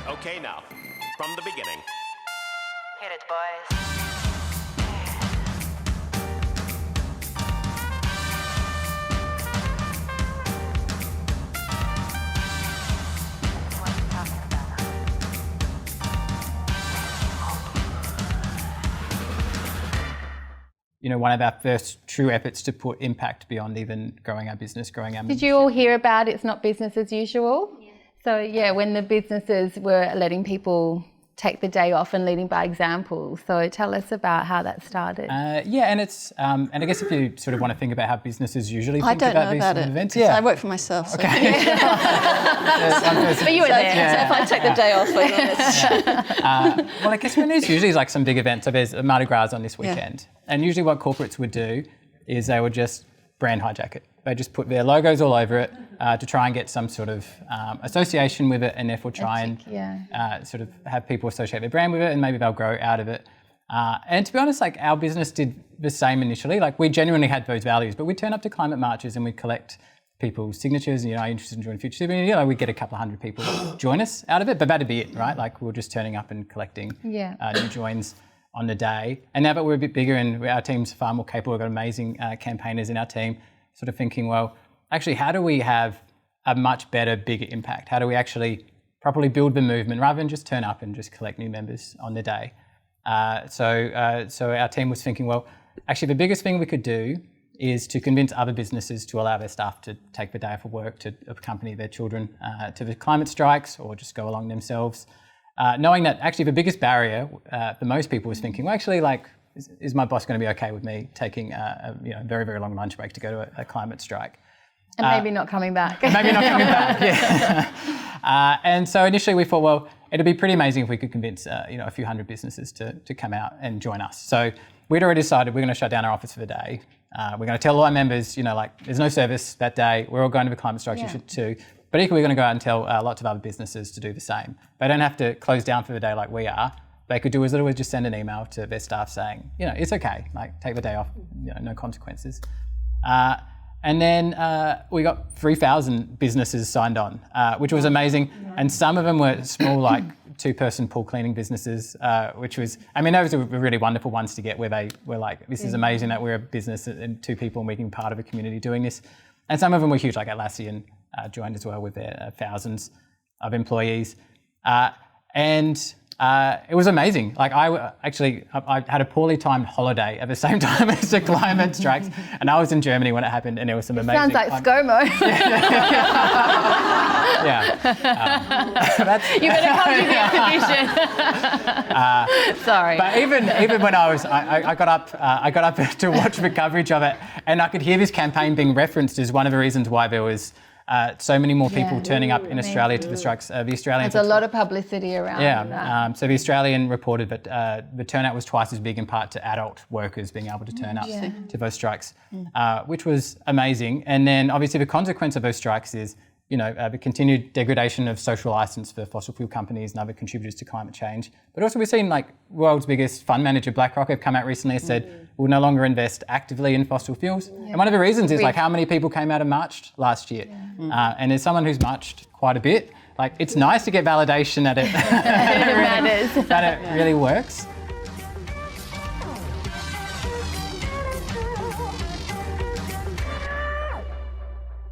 Okay, now, from the beginning. Hit it, boys. You know, one of our first true efforts to put impact beyond even growing our business, growing our Did you all hear about It's Not Business as Usual? Yeah. So yeah, when the businesses were letting people take the day off and leading by example. So tell us about how that started. And it's and I guess if you sort of want to think about how businesses usually think about these sort of events, I work for myself. So. Okay. But you were there. So if I take the day off, well, I guess when there's usually like some big events, so there's Mardi Gras on this weekend, and usually what corporates would do is they would just brand hijack it. They just put their logos all over it to try and get some sort of association with it, and therefore try and sort of have people associate their brand with it, and maybe they'll grow out of it. And to be honest, like our business did the same initially. Like we genuinely had those values, but we'd turn up to climate marches and we'd collect people's signatures. You know, are you interested in joining Future City? You know, we'd get a couple of hundred people join us out of it, but that'd be it, right? Like we were just turning up and collecting new joins on the day. And now that we're a bit bigger and our team's far more capable, we've got amazing campaigners in our team, sort of thinking, well, actually, how do we have a much better, bigger impact? How do we actually properly build the movement rather than just turn up and just collect new members on the day? So our team was thinking, well, actually, the biggest thing we could do is to convince other businesses to allow their staff to take the day off of work to accompany their children to the climate strikes or just go along themselves. Knowing that actually the biggest barrier for most people was thinking, well, actually, like, is my boss going to be okay with me taking a very, very long lunch break to go to a climate strike? And maybe not coming back. Maybe not coming back, yeah. And so initially we thought, well, it'd be pretty amazing if we could convince a few hundred businesses to come out and join us. So we'd already decided we're going to shut down our office for the day. We're going to tell all our members, there's no service that day. We're all going to the climate strikes, you should too. But equally, we're going to go out and tell lots of other businesses to do the same. They don't have to close down for the day like we are. They could do as little as just send an email to their staff saying, it's okay, like take the day off, no consequences. And then we got 3,000 businesses signed on, which was amazing. And some of them were small, like two-person pool cleaning businesses, which was, those were really wonderful ones to get where they were like, this is amazing that we're a business and two people and we can be part of a community doing this. And some of them were huge, like Atlassian joined as well with their thousands of employees. It was amazing. Like I had a poorly timed holiday at the same time as the climate strikes, and I was in Germany when it happened, and there was some amazing. Sounds like ScoMo. You better come to the exhibition. Sorry. But even when I got up to watch the coverage of it, and I could hear this campaign being referenced as one of the reasons why there was so many more people turning up in Australia to the strikes. The Australian. There's a lot of publicity around that. So the Australian reported that the turnout was twice as big in part to adult workers being able to turn up to those strikes, which was amazing. And then obviously the consequence of those strikes is, the continued degradation of social license for fossil fuel companies and other contributors to climate change. But also we've seen like world's biggest fund manager, BlackRock, have come out recently and said, we'll no longer invest actively in fossil fuels. And one of the reasons is like how many people came out and marched last year. And as someone who's marched quite a bit, like it's nice to get validation that it, that it really works.